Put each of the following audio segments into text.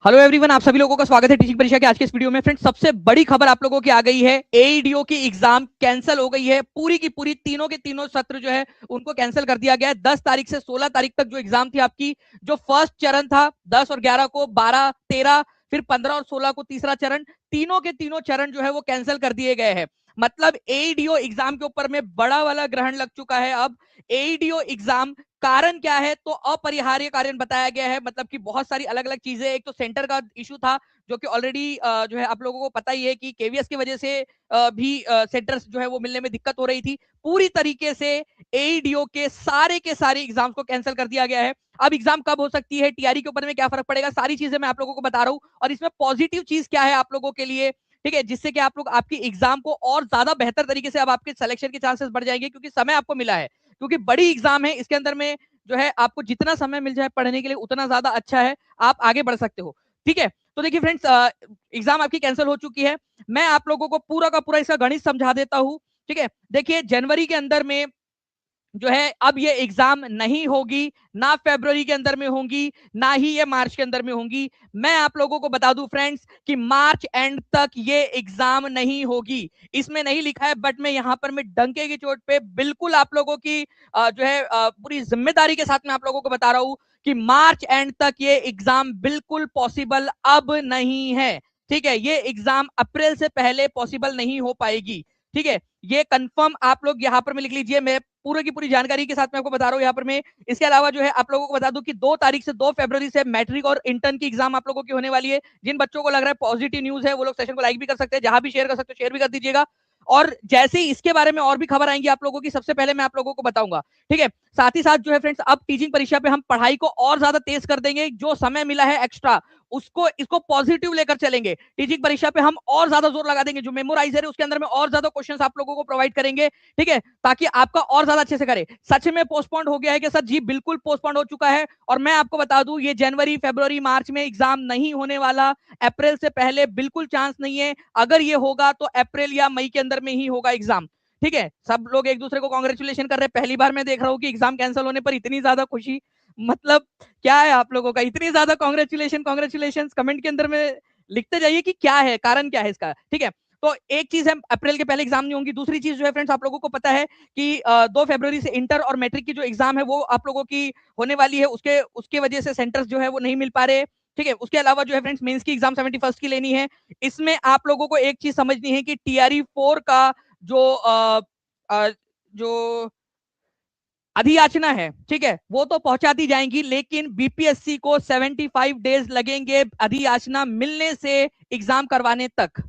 Hello everyone, आप सभी लोगों का स्वागत है टीचिंग परीक्षा के आज के इस वीडियो में। फ्रेंड्स, सबसे बड़ी खबर आप लोगों की आ गई है। एईडीओ की एग्जाम कैंसिल हो गई है। पूरी की पूरी तीनों के तीनों सत्र जो है उनको कैंसिल कर दिया गया है। 10 तारीख से 16 तारीख तक जो एग्जाम थी आपकी, जो फर्स्ट चरण था 10 और 11 को, 12 13 फिर 15 और 16 को तीसरा चरण, तीनों के तीनों चरण जो है वो कैंसिल कर दिए गए हैं। मतलब एईडीओ एग्जाम के ऊपर में बड़ा वाला ग्रहण लग चुका है। अब एईडीओ एग्जाम कारण क्या है, तो अपरिहार्य कारण बताया गया है। मतलब कि बहुत सारी अलग अलग चीजें, एक तो सेंटर का इशू था जो कि ऑलरेडी जो है आप लोगों को पता ही है कि केवीएस की वजह से भी सेंटर्स जो है वो मिलने में दिक्कत हो रही थी। पूरी तरीके से एईडीओ के सारे एग्जाम्स को कैंसिल कर दिया गया है। अब एग्जाम कब हो सकती है, टीआरई के ऊपर में क्या फर्क पड़ेगा, सारी चीजें मैं आप लोगों को बता रहा हूं। और इसमें पॉजिटिव चीज क्या है आप लोगों के लिए, ठीक है, जिससे कि आप लोग आपकी एग्जाम को और ज्यादा बेहतर तरीके से अब आपके सिलेक्शन के चांसेस बढ़ जाएंगे, क्योंकि समय आपको मिला है। क्योंकि बड़ी एग्जाम है, इसके अंदर में जो है आपको जितना समय मिल जाए पढ़ने के लिए उतना ज्यादा अच्छा है, आप आगे बढ़ सकते हो। ठीक है, तो देखिए फ्रेंड्स, एग्जाम आपकी कैंसिल हो चुकी है। मैं आप लोगों को पूरा का पूरा इसका गणित समझा देता हूं। ठीक है, देखिए जनवरी के अंदर में जो है अब ये एग्जाम नहीं होगी, ना फरवरी के अंदर में होंगी, ना ही ये मार्च के अंदर में होंगी। मैं आप लोगों को बता दूं फ्रेंड्स कि मार्च एंड तक ये एग्जाम नहीं होगी। इसमें नहीं लिखा है, बट मैं यहां पर मैं डंके की चोट पे बिल्कुल आप लोगों की जो है पूरी जिम्मेदारी के साथ में आप लोगों को बता रहा हूं कि मार्च एंड तक ये एग्जाम बिल्कुल पॉसिबल अब नहीं है। ठीक है, ये एग्जाम अप्रैल से पहले पॉसिबल नहीं हो पाएगी। ठीक है, ये कंफर्म आप लोग यहां पर में लिख लीजिए। मैं पूरे की पूरी जानकारी के साथ में आपको बता रहा हूं यहाँ पर मैं। इसके अलावा जो है आप लोगों को बता दूं कि 2 तारीख से 2 फरवरी से मैट्रिक और इंटर्न की एग्जाम आप लोगों की होने वाली है। जिन बच्चों को लग रहा है पॉजिटिव न्यूज है, वो लोग सेशन को लाइक भी कर सकते हैं, जहां भी शेयर कर सकते हो शेयर भी कर दीजिएगा। और जैसे ही इसके बारे में और भी खबर आएंगी आप लोगों की, सबसे पहले मैं आप लोगों को बताऊंगा। ठीक है, साथ ही साथ जो है फ्रेंड्स, अब टीचिंग परीक्षा पे हम पढ़ाई को और ज्यादा तेज कर देंगे। जो समय मिला है एक्स्ट्रा, उसको इसको पॉजिटिव लेकर चलेंगे। टीचिंग परीक्षा पे हम और ज्यादा जोर लगा देंगे। जो मेमोराइजर है उसके अंदर में और ज्यादा क्वेश्चंस आप लोगों को प्रोवाइड करेंगे। ठीक है, ताकि आपका और ज्यादा अच्छे से करे। सच में पोस्टपोन्ड हो गया है कि सर? जी बिल्कुल पोस्टपोन्ड हो चुका है। और मैं आपको बता दूं, ये जनवरी फरवरी मार्च में एग्जाम नहीं होने वाला। अप्रैल से पहले बिल्कुल चांस नहीं है। अगर ये होगा तो अप्रैल या मई के अंदर में ही होगा एग्जाम। ठीक है, सब लोग एक दूसरे को कांग्रेचुलेशन कर रहे हैं। पहली बार मैं देख रहा हूं कि एग्जाम कैंसिल होने पर इतनी ज्यादा खुशी। मतलब क्या है आप लोगों का, इतनी ज्यादा कांग्रेचुलेशन कांग्रेचुलेशन कमेंट के अंदर में लिखते जाइए कि क्या है, कारण क्या है इसका। ठीक है, तो एक चीज है, अप्रैल के पहले एग्जाम नहीं होंगी। दूसरी चीज जो है फ्रेंड्स, आप लोगों को पता है कि 2 फरवरी से इंटर और मैट्रिक की जो एग्जाम है वो आप लोगों की होने वाली है। उसके उसके वजह से सेंटर्स जो है वो नहीं मिल पा रहे। ठीक है, उसके अलावा जो है फ्रेंड्स, मेंस की एग्जाम 71st की लेनी है। इसमें आप लोगों को एक चीज समझनी है कि टीआरई 4 का जो जो अधियाचना है, ठीक है, वो तो पहुंचा दी जाएंगी, लेकिन बीपीएससी को 75 डेज लगेंगे अधियाचना मिलने से एग्जाम करवाने तक।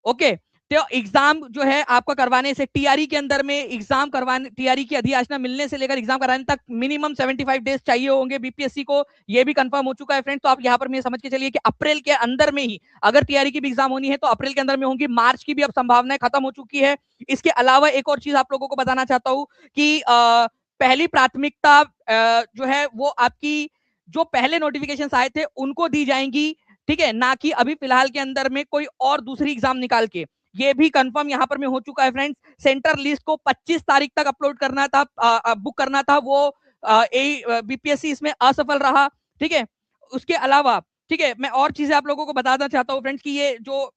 ओके, तो एग्जाम जो है आपका करवाने से, टीआरई के अंदर में एग्जाम करवाने, टीआरई की अधियाचना मिलने से लेकर एग्जाम कराने तक मिनिमम 75 डेज चाहिए होंगे बीपीएससी को। ये भी कंफर्म हो चुका है फ्रेंड्स। तो आप यहां पर मैं समझ के चलिए कि अप्रैल के अंदर में ही अगर टीआरई की भी एग्जाम होनी है तो अप्रैल के अंदर में होंगी। मार्च की भी अब संभावनाएं खत्म हो चुकी है। इसके अलावा एक और चीज आप लोगों को बताना चाहता हूं कि पहली प्राथमिकता जो है वो आपकी, जो पहले नोटिफिकेशन आए थे उनको दी जाएंगी। ठीक है, ना कि अभी फिलहाल के अंदर में कोई और दूसरी एग्जाम निकाल के। ये भी कंफर्म यहां पर में हो चुका है फ्रेंड्स। सेंटर लिस्ट को 25 तारीख तक अपलोड करना था, बुक करना था, वो बीपीएससी इसमें असफल रहा। ठीक है, उसके अलावा ठीक है, मैं और चीजें आप लोगों को बताना चाहता हूँ फ्रेंड्स कि ये जो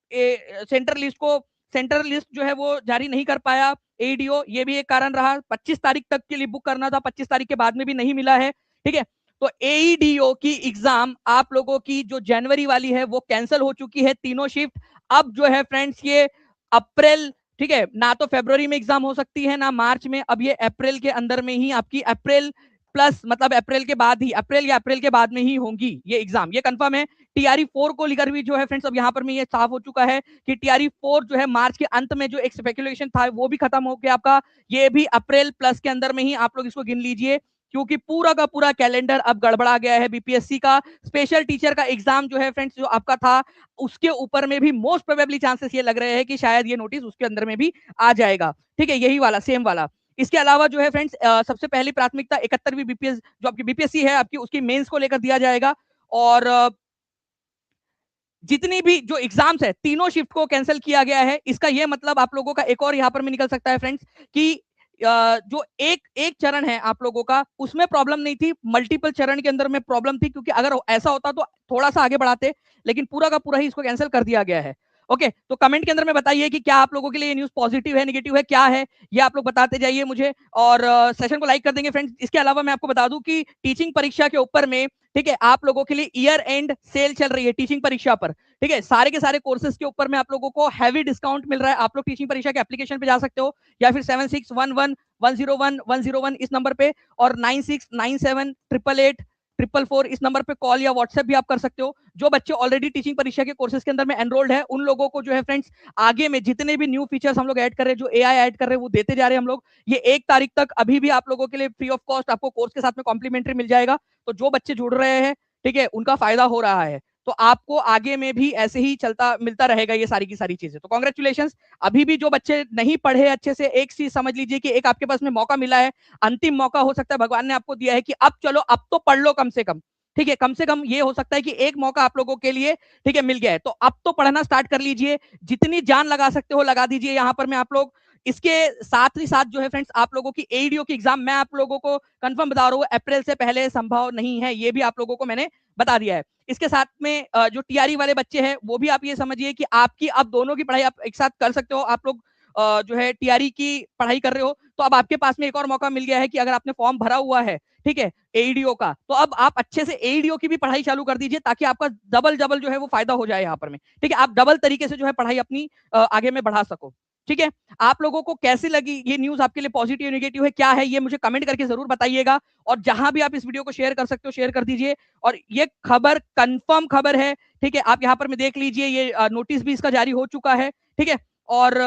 सेंटर लिस्ट जो है वो जारी नहीं कर पाया एडीओ, ये भी एक कारण रहा। 25 तारीख तक के लिए बुक करना था, 25 तारीख के बाद में भी नहीं मिला है। ठीक है, तो एईडीओ की एग्जाम आप लोगों की जो जनवरी वाली है वो कैंसिल हो चुकी है, तीनों शिफ्ट। अब जो है फ्रेंड्स ये अप्रैल, ठीक है, ना तो फरवरी में एग्जाम हो सकती है ना मार्च में, अब ये अप्रैल के अंदर में ही आपकी, अप्रैल प्लस मतलब अप्रैल के बाद ही, अप्रैल या अप्रैल के बाद में ही होंगी ये एग्जाम, ये कंफर्म है। टीआरई 4 को लेकर भी जो है फ्रेंड्स, अब यहां पर में ये साफ हो चुका है कि टीआरई 4 जो है मार्च के अंत में, जो एक स्पेकुलेशन था वो भी खत्म हो गया आपका। ये भी अप्रैल प्लस के अंदर में ही आप लोग इसको गिन लीजिए, क्योंकि पूरा का पूरा कैलेंडर अब गड़बड़ा गया है। बीपीएससी का स्पेशल टीचर का एग्जाम जो है फ्रेंड्स, जो आपका था, उसके ऊपर में भी मोस्ट प्रोबेबली चांसेस ये लग रहे हैं कि शायद ये नोटिस उसके अंदर में भी आ जाएगा। ठीक है, यही वाला सेम वाला। इसके अलावा जो है फ्रेंड्स, सबसे पहली प्राथमिकता 71वीं बीपीएस जो आपकी बीपीएससी है आपकी, उसकी मेंस को लेकर दिया जाएगा। और जितनी भी जो एग्जाम्स है तीनों शिफ्ट को कैंसिल किया गया है। इसका यह मतलब आप लोगों का एक और यहां पर में निकल सकता है फ्रेंड्स कि जो एक एक चरण है आप लोगों का, उसमें प्रॉब्लम नहीं थी, मल्टीपल चरण के अंदर में प्रॉब्लम थी, क्योंकि अगर ऐसा होता तो थोड़ा सा आगे बढ़ाते, लेकिन पूरा का पूरा ही इसको कैंसिल कर दिया गया है। ओके, तो कमेंट के अंदर में बताइए कि क्या आप लोगों के लिए ये न्यूज़ पॉजिटिव है, नेगेटिव है, क्या है, ये आप लोग बताते जाइए मुझे, और सेशन को लाइक कर देंगे फ्रेंड्स। इसके अलावा मैं आपको बता दूं कि टीचिंग परीक्षा के ऊपर में, ठीक है, आप लोगों के लिए ईयर एंड सेल चल रही है टीचिंग परीक्षा पर, ठीक है, सारे के सारे कोर्सेज के ऊपर में आप लोगों को हैवी डिस्काउंट मिल रहा है। आप लोग टीचिंग परीक्षा के एप्लीकेशन पे जा सकते हो, या फिर 7611101101 इस नंबर पे, और 9697888844 इस नंबर पे कॉल या व्हाट्सएप भी आप कर सकते हो। जो बच्चे ऑलरेडी टीचिंग परीक्षा के कोर्सेज के अंदर में एनरोल्ड है, उन लोगों को जो है फ्रेंड्स, आगे में जितने भी न्यू फीचर्स हम लोग ऐड कर रहे हैं, जो एआई ऐड कर रहे हैं, वो देते जा रहे हैं हम लोग। ये 1 तारीख तक अभी भी आप लोगों के लिए फ्री ऑफ कॉस्ट आपको कोर्स के साथ में कॉम्प्लीमेंट्री मिल जाएगा। तो जो बच्चे जुड़ रहे हैं, ठीक है, उनका फायदा हो रहा है। तो आपको आगे में भी ऐसे ही चलता मिलता रहेगा ये सारी की सारी चीजें। तो कांग्रेचुलेशन। अभी भी जो बच्चे नहीं पढ़े अच्छे से, एक चीज समझ लीजिए कि एक आपके पास में मौका मिला है, अंतिम मौका हो सकता है भगवान ने आपको दिया है कि अब चलो, अब तो पढ़ लो कम से कम, ठीक है, कम से कम ये हो सकता है कि एक मौका आप लोगों के लिए, ठीक है, मिल गया है। तो अब तो पढ़ना स्टार्ट कर लीजिए, जितनी जान लगा सकते हो लगा दीजिए यहाँ पर। मैं आप लोग इसके साथ ही साथ जो है फ्रेंड्स, आप लोगों की एडीओ की एग्जाम मैं आप लोगों को कंफर्म बता रहा हूँ, अप्रैल से पहले संभव नहीं है, ये भी आप लोगों को मैंने बता दिया है। इसके साथ में जो टीआरई वाले बच्चे हैं, वो भी आप ये समझिए कि आपकी अब दोनों की पढ़ाई आप एक साथ कर सकते हो। आप लोग जो है टीआरई की पढ़ाई कर रहे हो, तो अब आपके पास में एक और मौका मिल गया है कि अगर आपने फॉर्म भरा हुआ है, ठीक है, एईडीओ का, तो अब आप अच्छे से एईडीओ की भी पढ़ाई चालू कर दीजिए, ताकि आपका डबल डबल जो है वो फायदा हो जाए यहाँ पर में, ठीक है, आप डबल तरीके से जो है पढ़ाई अपनी आगे में बढ़ा सको। ठीक है, आप लोगों को कैसी लगी ये न्यूज, आपके लिए पॉजिटिव नेगेटिव है, क्या है, ये मुझे कमेंट करके जरूर बताइएगा। और जहां भी आप इस वीडियो को शेयर कर सकते हो, शेयर कर दीजिए। और ये खबर कंफर्म खबर है, ठीक है, आप यहाँ पर में देख लीजिए, ये नोटिस भी इसका जारी हो चुका है, ठीक है, और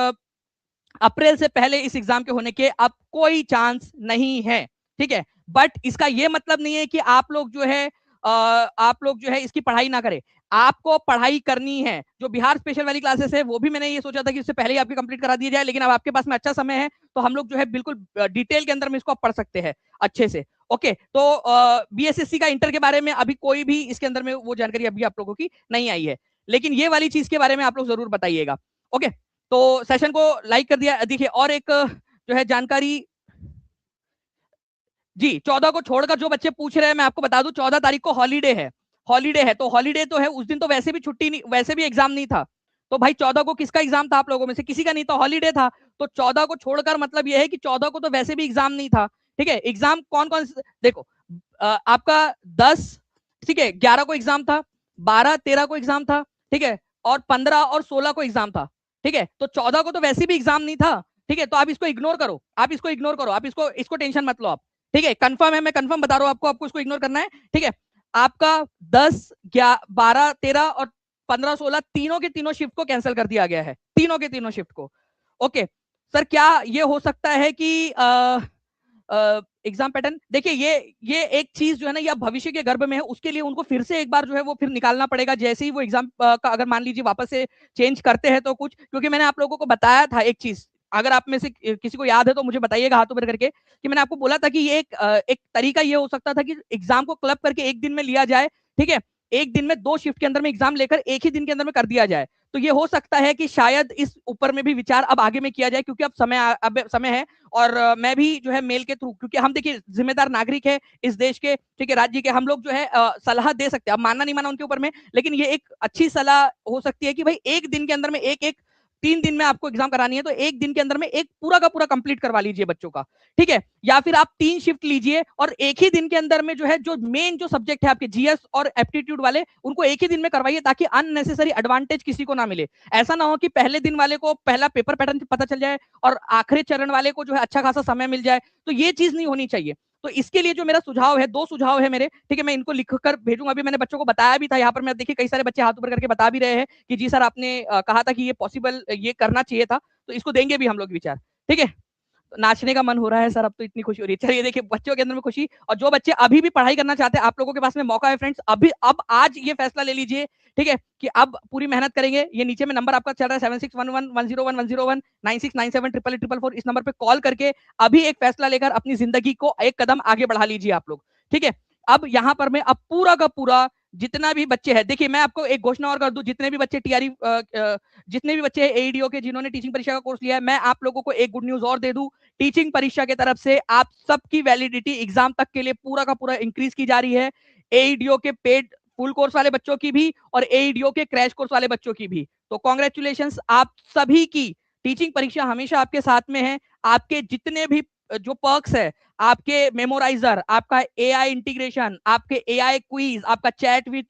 अप्रैल से पहले इस एग्जाम के होने के अब कोई चांस नहीं है, ठीक है। बट इसका ये मतलब नहीं है कि आप लोग जो है इसकी पढ़ाई ना करें। आपको पढ़ाई करनी है। जो बिहार स्पेशल वाली क्लासेस है, वो भी मैंने ये सोचा था कि उससे पहले ही आपकी कंप्लीट करा दिया जाए, लेकिन अब आपके पास में अच्छा समय है, तो हम लोग जो है बिल्कुल डिटेल के अंदर में इसको पढ़ सकते हैं अच्छे से। ओके, तो बीएसएससी का इंटर के बारे में अभी कोई भी इसके अंदर में वो जानकारी अभी आप लोगों की नहीं आई है, लेकिन ये वाली चीज के बारे में आप लोग जरूर बताइएगा। ओके, तो सेशन को लाइक कर दिया। देखिए, और एक जो है जानकारी जी, 14 को छोड़कर जो बच्चे पूछ रहे हैं, मैं आपको बता दूं 14 तारीख को हॉलीडे है। हॉलीडे है तो हॉलीडे तो है, उस दिन तो वैसे भी छुट्टी नहीं, वैसे भी एग्जाम नहीं था। तो भाई 14 को किसका एग्जाम था? आप लोगों में से किसी का नहीं था, हॉलीडे था। तो 14 को छोड़कर मतलब यह है कि 14 को तो वैसे भी एग्जाम नहीं था, ठीक है। एग्जाम कौन कौन देखो, आपका 10, ठीक है, 11 को एग्जाम था, 12 13 को एग्जाम था, ठीक है, और 15 और 16 को एग्जाम था, ठीक है। तो 14 को तो वैसे भी एग्जाम नहीं था, ठीक है। तो आप इसको इग्नोर करो, आप इसको इग्नोर करो, आप इसको टेंशन मत लो आप, ठीक है। कंफर्म है, मैं कंफर्म बता रहा हूं आपको, आपको इसको इग्नोर करना है, ठीक है। आपका 10 12 13 और 15 16 तीनों के तीनों शिफ्ट को कैंसिल कर दिया गया है, तीनों के तीनों शिफ्ट को। ओके सर, क्या ये हो सकता है कि एग्जाम पैटर्न, देखिए ये एक चीज जो है ना, ये भविष्य के गर्भ में है, उसके लिए उनको फिर से एक बार जो है वो फिर निकालना पड़ेगा, जैसे ही वो एग्जाम का अगर मान लीजिए वापस से चेंज करते हैं तो कुछ, क्योंकि मैंने आप लोगों को बताया था एक चीज, अगर आप में से किसी को याद है तो मुझे बताइएगा हाथ ऊपर करके, कि मैंने आपको बोला था कि ये एक तरीका ये हो सकता था कि एग्जाम को क्लब करके एक दिन में लिया जाए, ठीक है, एक दिन में 2 शिफ्ट के अंदर में एग्जाम लेकर एक ही दिन के अंदर में कर दिया जाए। तो ये हो सकता है कि शायद इस ऊपर में भी विचार अब आगे में किया जाए, क्योंकि अब समय है। और मैं भी जो है मेल के थ्रू, क्योंकि हम देखिए जिम्मेदार नागरिक है इस देश के, ठीक है, राज्य के, हम लोग जो है सलाह दे सकते हैं, अब मानना नहीं मानना उनके ऊपर में, लेकिन ये एक अच्छी सलाह हो सकती है कि भाई एक दिन के अंदर में एक 3 दिन में आपको एग्जाम करानी है, तो एक दिन के अंदर में एक पूरा का पूरा कंप्लीट करवा लीजिए बच्चों का, ठीक है। या फिर आप 3 शिफ्ट लीजिए और एक ही दिन के अंदर में जो है जो मेन जो सब्जेक्ट है आपके जीएस और एप्टीट्यूड वाले, उनको एक ही दिन में करवाइए, ताकि अननेसेसरी एडवांटेज किसी को ना मिले। ऐसा ना हो कि पहले दिन वाले को पहला पेपर पैटर्न पता चल जाए और आखिरी चरण वाले को जो है अच्छा खासा समय मिल जाए, तो ये चीज नहीं होनी चाहिए। तो इसके लिए जो मेरा सुझाव है, 2 सुझाव है मेरे, ठीक है, मैं इनको लिखकर भेजूंगा। अभी मैंने बच्चों को बताया भी था, यहाँ पर मैं देखिए कई सारे बच्चे हाथ ऊपर करके बता भी रहे हैं कि जी सर आपने कहा था कि ये पॉसिबल, ये करना चाहिए था, तो इसको देंगे भी हम लोग विचार, ठीक है। नाचने का मन हो रहा है सर, अब तो इतनी खुशी हो रही है। चलिए देखिए, बच्चों के अंदर में खुशी, और जो बच्चे अभी भी पढ़ाई करना चाहते हैं, आप लोगों के पास में मौका है फ्रेंड्स, अभी अब आज ये फैसला ले लीजिए, ठीक है, कि अब पूरी मेहनत करेंगे। ये नीचे में नंबर आपका चल रहा है 7611101101 9697888844, इस नंबर पे कॉल करके अभी एक फैसला लेकर अपनी जिंदगी को एक कदम आगे बढ़ा लीजिए आप लोग, ठीक है। अब यहाँ पर मैं अब पूरा का पूरा जितना भी बच्चे हैं, देखिए मैं आपको एक घोषणा और कर दूं, जितने भी बच्चे टीआरई जितने भी बच्चे एईडीओ के जिन्होंने टीचिंग परीक्षा का कोर्स लिया है, मैं आप लोगों को एक गुड न्यूज और दे दूं। टीचिंग परीक्षा की तरफ से आप सबकी वैलिडिटी एग्जाम तक के लिए पूरा का पूरा इंक्रीज की जा रही है। एईडीओ के पेड फुल कोर्स वाले बच्चों की भी और एईडीओ के क्रैश कोर्स वाले बच्चों की भी। तो कॉन्ग्रेचुलेशन आप सभी की। टीचिंग परीक्षा हमेशा आपके साथ में है। आपके जितने भी जो पर्क्स है, आपके मेमोराइजर, आपका एआई इंटीग्रेशन, आपके एआई क्विज, आपका चैट विद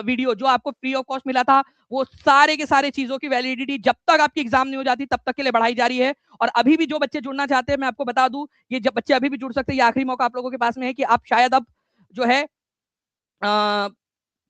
वीडियो जो आपको फ्री ऑफ कॉस्ट मिला था, वो सारे के सारे चीजों की वैलिडिटी जब तक आपकी एग्जाम नहीं हो जाती तब तक के लिए बढ़ाई जा रही है। और अभी भी जो बच्चे जुड़ना चाहते हैं, मैं आपको बता दूं, ये जब बच्चे अभी भी जुड़ सकते हैं, ये आखिरी मौका आप लोगों के पास में है कि आप शायद अब जो है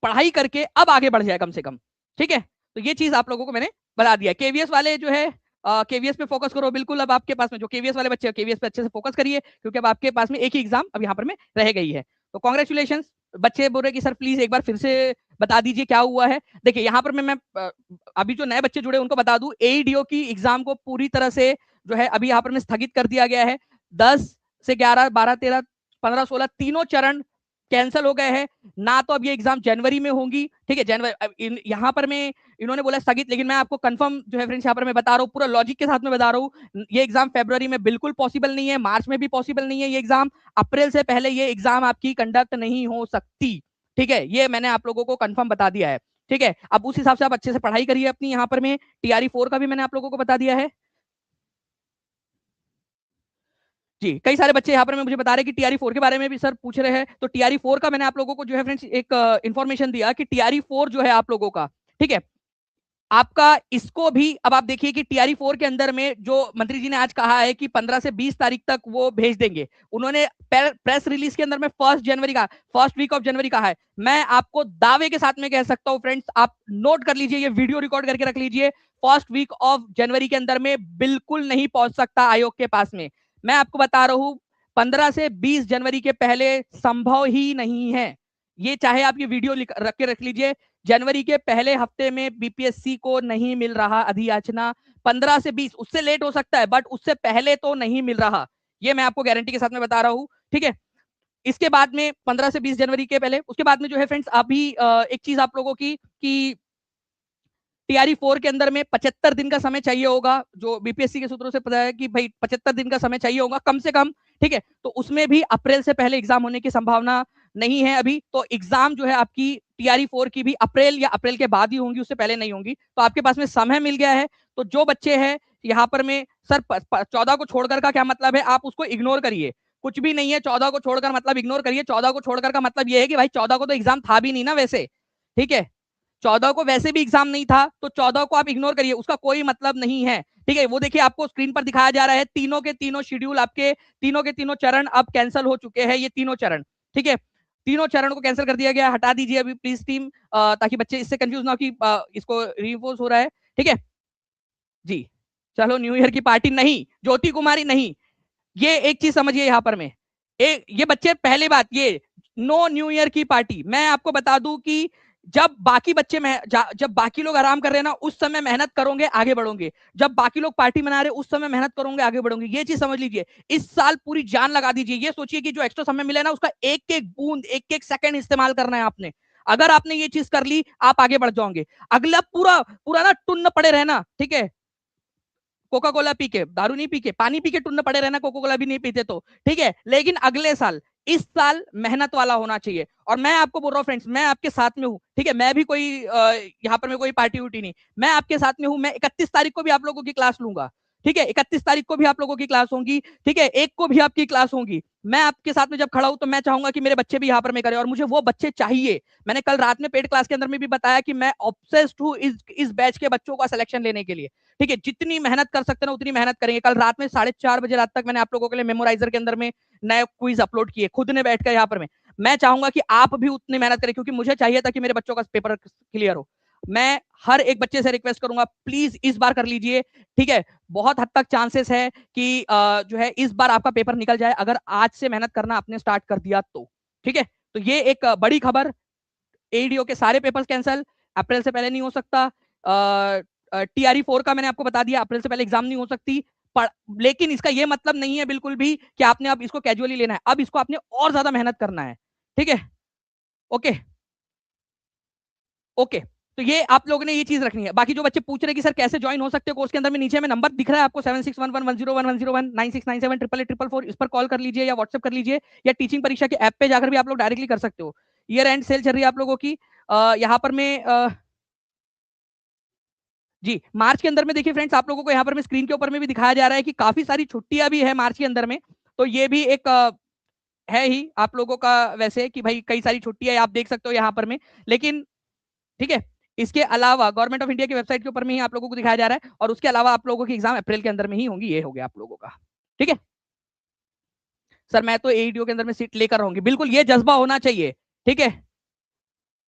पढ़ाई करके अब आगे बढ़ जाए कम से कम। ठीक है, तो ये चीज आप लोगों को मैंने बता दिया। केवीएस वाले जो है केवीएस पे फोकस करो बिल्कुल। अब आपके पास में जो केवीएस वाले बच्चे केवीएस पे अच्छे से फोकस करिए, क्योंकि अब आपके पास में एक ही एग्जाम अब यहाँ पर में रह गई है। तो कॉन्ग्रेचुलेशन। बच्चे बोल रहे कि सर प्लीज एक बार फिर से बता दीजिए क्या हुआ है। देखिए यहाँ पर मैं अभी जो नए बच्चे जुड़े उनको बता दूं, एईडीओ की एग्जाम को पूरी तरह से जो है अभी यहाँ पर में स्थगित कर दिया गया है। 10 से 11, 12, 13, 15, 16 तीनों चरण कैंसिल हो गए हैं। ना तो अब ये एग्जाम जनवरी में होंगी, ठीक है, जनवरी यहाँ पर मैं इन्होंने बोला स्थगित, लेकिन मैं आपको कंफर्म जो है फ्रेंड्स यहाँ पर मैं बता रहा हूँ, पूरा लॉजिक के साथ में बता रहा हूँ, ये एग्जाम फरवरी में बिल्कुल पॉसिबल नहीं है, मार्च में भी पॉसिबल नहीं है ये एग्जाम, अप्रैल से पहले ये एग्जाम आपकी कंडक्ट नहीं हो सकती। ठीक है, ये मैंने आप लोगों को कंफर्म बता दिया है। ठीक है, अब उस हिसाब से आप अच्छे से पढ़ाई करिए अपनी। यहाँ पर मैं टीआरई 4 का भी मैंने आप लोगों को बता दिया है। जी, कई सारे बच्चे यहाँ पर मुझे बता रहे हैं कि टीआरई 4 के बारे में भी सर पूछ रहे हैं। तो टीआरई 4 का मैंने आप लोगों को जो है फ्रेंड्स एक इन्फॉर्मेशन दिया कि टीआरई 4 जो है आप लोगों का, ठीक है, आपका इसको भी अब आप देखिए कि टीआरई 4 के अंदर में जो मंत्री जी ने आज कहा है कि 15 से 20 तारीख तक वो भेज देंगे। उन्होंने प्रेस रिलीज के अंदर में 1 जनवरी का, फर्स्ट वीक ऑफ जनवरी कहा है। मैं आपको दावे के साथ में कह सकता हूं फ्रेंड्स, आप नोट कर लीजिए, ये वीडियो रिकॉर्ड करके रख लीजिए, फर्स्ट वीक ऑफ जनवरी के अंदर में बिल्कुल नहीं पहुंच सकता आयोग के पास में। मैं आपको बता रहा हूं 15 से 20 जनवरी के पहले संभव ही नहीं है। ये चाहे आप ये वीडियो रख के रख लीजिए, जनवरी के पहले हफ्ते में बीपीएससी को नहीं मिल रहा अधियाचना। 15 से 20 उससे लेट हो सकता है, बट उससे पहले तो नहीं मिल रहा, ये मैं आपको गारंटी के साथ में बता रहा हूं। ठीक है, इसके बाद में 15 से 20 जनवरी के पहले, उसके बाद में जो है फ्रेंड्स अभी एक चीज आप लोगों की कि टीआरई 4 के अंदर में 75 दिन का समय चाहिए होगा, जो बीपीएससी के सूत्रों से पता है कि भाई 75 दिन का समय चाहिए होगा कम से कम। ठीक है, तो उसमें भी अप्रैल से पहले एग्जाम होने की संभावना नहीं है अभी। तो एग्जाम जो है आपकी टीआरई 4 की भी अप्रैल या अप्रैल के बाद ही होंगी, उससे पहले नहीं होंगी। तो आपके पास में समय मिल गया है। तो जो बच्चे हैं यहाँ पर में सर 14 को छोड़कर का क्या मतलब है, आप उसको इग्नोर करिए, कुछ भी नहीं है। 14 को छोड़कर मतलब इग्नोर करिए। 14 को छोड़कर का मतलब ये है कि भाई 14 को तो एग्जाम था भी नहीं ना वैसे। ठीक है, 14 को वैसे भी एग्जाम नहीं था, तो 14 को आप इग्नोर करिए, उसका कोई मतलब नहीं है। ठीक है, वो देखिए आपको स्क्रीन पर दिखाया जा रहा है, तीनों के तीनों शेड्यूल आपके, तीनों के तीनों चरण अब कैंसिल हो चुके हैं, ये तीनों चरण। ठीक है, तीनों चरण को कैंसिल कर दिया गया, हटा दीजिए अभी प्लीज टीम, ताकि बच्चे इससे कंफ्यूज ना हो कि इसको रीइंफोर्स हो रहा है। ठीक है जी, चलो न्यू ईयर की पार्टी नहीं, ज्योति कुमारी नहीं, ये एक चीज समझिए यहाँ पर में, एक ये बच्चे पहले बात, ये नो न्यू ईयर की पार्टी। मैं आपको बता दूं कि जब बाकी बच्चे जब बाकी लोग आराम कर रहे हैं ना, उस समय मेहनत करोगे आगे बढ़ोगे। जब बाकी लोग पार्टी मना रहे, उस समय मेहनत करोगे आगे बढ़ोगे। ये चीज समझ लीजिए, इस साल पूरी जान लगा दीजिए। ये सोचिए कि जो एक्स्ट्रा समय मिला है ना, उसका एक एक बूंद, एक एक सेकंड इस्तेमाल करना है आपने। अगर आपने ये चीज कर ली, आप आगे बढ़ जाओगे। अगला पूरा पूरा ना टुन्न पड़े रहना, ठीक है, कोका कोला पी के, दारू नहीं पी के, पानी पी के टुन्न पड़े रहना, कोका कोला भी नहीं पीते तो ठीक है। लेकिन अगले साल, इस साल मेहनत वाला होना चाहिए। और मैं आपको बोल रहा हूँ फ्रेंड्स, मैं आपके साथ में हूँ। ठीक है, मैं भी कोई यहाँ पर मैं कोई पार्टी उटी नहीं, मैं आपके साथ में हूँ। मैं 31 तारीख को भी आप लोगों की क्लास लूंगा। ठीक है, 31 तारीख को भी आप लोगों की क्लास होगी। ठीक है, 1 को भी आपकी क्लास होगी। मैं आपके साथ में जब खड़ा हूं, तो मैं चाहूंगा कि मेरे बच्चे भी यहाँ पर में करें, और मुझे वो बच्चे चाहिए। मैंने कल रात में पेड क्लास के अंदर में भी बताया कि मैं ऑब्सेस्ड हूँ इस बैच के बच्चों का सिलेक्शन लेने के लिए। ठीक है, जितनी मेहनत कर सकते ना उतनी मेहनत करेंगे। कल रात में 4:30 बजे रात तक मैंने आप लोगों के लिए मेमोराइजर के अंदर में नए क्विज अपलोड किए, खुद ने बैठकर यहाँ पर मैं चाहूंगा कि आप भी उतनी मेहनत करें, क्योंकि मुझे चाहिए था कि मेरे बच्चों का पेपर क्लियर हो। मैं हर एक बच्चे से रिक्वेस्ट करूंगा, प्लीज इस बार कर लीजिए। ठीक है, बहुत हद तक चांसेस है कि जो है इस बार आपका पेपर निकल जाए, अगर आज से मेहनत करना आपने स्टार्ट कर दिया तो। ठीक है, तो ये एक बड़ी खबर, एडीओ के सारे पेपर्स कैंसिल, अप्रैल से पहले नहीं हो सकता। टीआरई 4 का मैंने आपको बता दिया, अप्रैल से पहले एग्जाम नहीं हो सकती। लेकिन इसका यह मतलब नहीं है बिल्कुल भी कि आपने अब इसको कैजुअली लेना है, अब इसको आपने और ज्यादा मेहनत करना है। ठीक है, ओके। ओके, तो ये आप लोगों ने ये चीज रखनी है। बाकी जो बच्चे पूछ रहे हैं कि सर कैसे ज्वाइन हो सकते हो कोर्स के अंदर में, नीचे में नंबर दिख रहा है आपको 7611101101 9697 इस पर कॉल कर लीजिए या व्हाट्सएप कर लीजिए, या टीचिंग परीक्षा के ऐप पे जाकर भी आप लोग डायरेक्टली कर सकते हो। ईयर एंड सेल चल रही है आप लोगों की यहाँ पर मैं जी मार्च के अंदर में देखिए फ्रेंड्स, आप लोगों को यहाँ पर मैं स्क्रीन के ऊपर में भी दिखाया जा रहा है कि काफी सारी छुट्टियां भी है मार्च के अंदर में। तो ये भी एक है ही आप लोगों का वैसे कि भाई कई सारी छुट्टियां आप देख सकते हो यहाँ पर में। लेकिन ठीक है, इसके अलावा गवर्नमेंट ऑफ इंडिया की वेबसाइट के ऊपर में ही आप लोगों को दिखाया जा रहा है, और उसके अलावा आप लोगों की एग्जाम अप्रैल के अंदर में ही होंगी। ये हो गया आप लोगों का। ठीक है सर, मैं तो एईडीओ के अंदर में सीट लेकर रहूंगी, बिल्कुल ये जज्बा होना चाहिए। ठीक है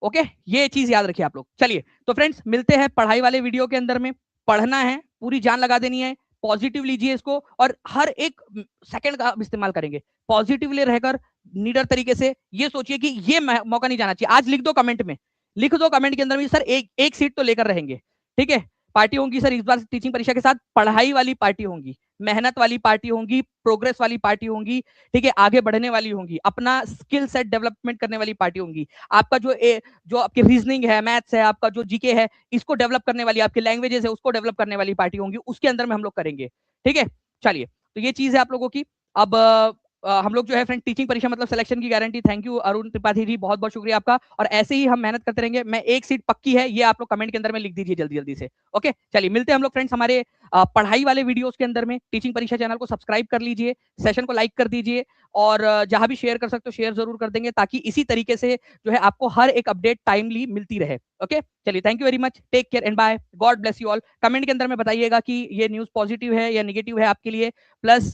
ओके, ये चीज याद रखिए आप लोग। चलिए तो फ्रेंड्स मिलते हैं पढ़ाई वाले वीडियो के अंदर में। पढ़ना है, पूरी जान लगा देनी है, पॉजिटिव लीजिए इसको, और हर एक सेकंड का इस्तेमाल करेंगे पॉजिटिवली रहकर, नीडर तरीके से। ये सोचिए कि ये मौका नहीं जाना चाहिए। आज लिख दो कमेंट में, लिख दो कमेंट के अंदर में सर एक सीट तो लेकर रहेंगे। ठीक है, पार्टी होंगी सर इस बार टीचिंग परीक्षा के साथ, पढ़ाई वाली पार्टी होंगी, मेहनत वाली पार्टी होंगी, प्रोग्रेस वाली पार्टी होंगी। ठीक है, आगे बढ़ने वाली होंगी, अपना स्किल सेट डेवलपमेंट करने वाली पार्टी होंगी। आपका जो आपकी रीजनिंग है, मैथ्स है, आपका जो जीके है, इसको डेवलप करने वाली, आपकी लैंग्वेजेस है उसको डेवलप करने वाली पार्टी होंगी, उसके अंदर में हम लोग करेंगे। ठीक है चलिए, तो ये चीज है आप लोगों की। अब हम लोग जो है फ्रेंड टीचिंग परीक्षा मतलब सिलेक्शन की guarantee. Thank you Arun Tripathi ji, बहुत बहुत शुक्रिया आपका, और ऐसे ही हम मेहनत करते रहेंगे। मैं एक सीट पक्की है, ये आप लोग कमेंट के अंदर में लिख दीजिए जल्दी जल्दी से। ओके चलिए, मिलते हैं हम लोग फ्रेंड्स हमारे पढ़ाई वाले वीडियोस के अंदर में। टीचिंग परीक्षा चैनल को सब्सक्राइब कर लीजिए, सेशन को लाइक कर दीजिए, और जहां भी शेयर कर सकते हो शेयर जरूर कर देंगे, ताकि इसी तरीके से जो है आपको हर एक अपडेट टाइमली मिलती रहे। ओके चलिए, thank you very much, take care and bye, God bless you all. Comment के अंदर में बताइएगा कि ये न्यूज पॉजिटिव है या नेगेटिव है आपके लिए। प्लस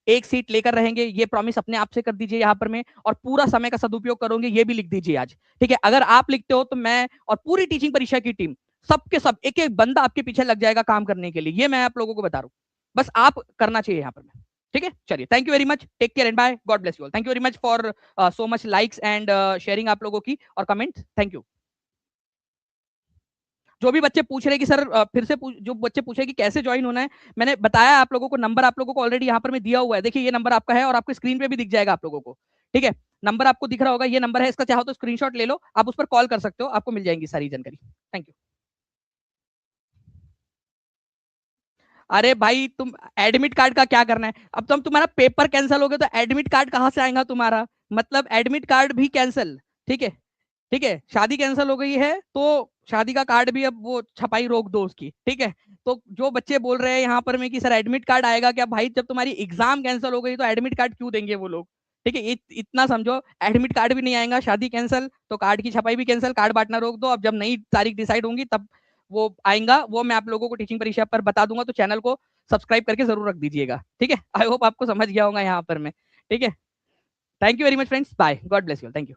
एक सीट लेकर रहेंगे, ये प्रॉमिस अपने आप से कर दीजिए यहाँ पर में, और पूरा समय का सदुपयोग करोगे, ये भी लिख दीजिए आज। ठीक है, अगर आप लिखते हो तो मैं और पूरी टीचिंग परीक्षा की टीम सबके सब एक एक बंदा आपके पीछे लग जाएगा काम करने के लिए। ये मैं आप लोगों को बता रहा हूँ, बस आप करना चाहिए यहाँ पर में। ठीक है चलिए, thank you very much, take care and bye, God bless you all. Thank you very much for so much likes and sharing आप लोगों की और कमेंट। Thank you. जो भी बच्चे पूछ रहे हैं कि सर फिर से जो बच्चे पूछ रहे हैं कि कैसे ज्वाइन होना है, मैंने बताया आप लोगों को, नंबर आप लोगों को ऑलरेडी यहाँ पर मैं दिया हुआ है। देखिए ये नंबर आपका है और आपको स्क्रीन पे भी दिख जाएगा आप लोगों को। ठीक है, नंबर आपको दिख रहा होगा, ये नंबर है, इसका चाहो तो स्क्रीनशॉट ले लो, आप उस पर कॉल कर सकते हो, आपको मिल जाएंगी सारी जानकारी। Thank you. अरे भाई तुम एडमिट कार्ड का क्या करना है, अब तुम तुम्हारा पेपर कैंसिल हो गया तो एडमिट कार्ड कहाँ से आएगा तुम्हारा, मतलब एडमिट कार्ड भी कैंसिल। ठीक है, ठीक है, शादी कैंसिल हो गई है तो शादी का कार्ड भी अब वो छपाई रोक दो उसकी। ठीक है, तो जो बच्चे बोल रहे हैं यहाँ पर में कि सर एडमिट कार्ड आएगा क्या, भाई जब तुम्हारी एग्जाम कैंसिल हो गई तो एडमिट कार्ड क्यों देंगे वो लोग। ठीक है, इतना समझो, एडमिट कार्ड भी नहीं आएगा, शादी कैंसिल तो कार्ड की छपाई भी कैंसिल, कार्ड बांटना रोक दो। अब जब नई तारीख डिसाइड होंगी तब वो आएगा, वो मैं आप लोगों को टीचिंग परीक्षा पर बता दूंगा, तो चैनल को सब्सक्राइब करके जरूर रख दीजिएगा। ठीक है, आई होप आपको समझ गया होगा यहाँ पर में। ठीक है, thank you very much friends, bye, God bless you, thank you.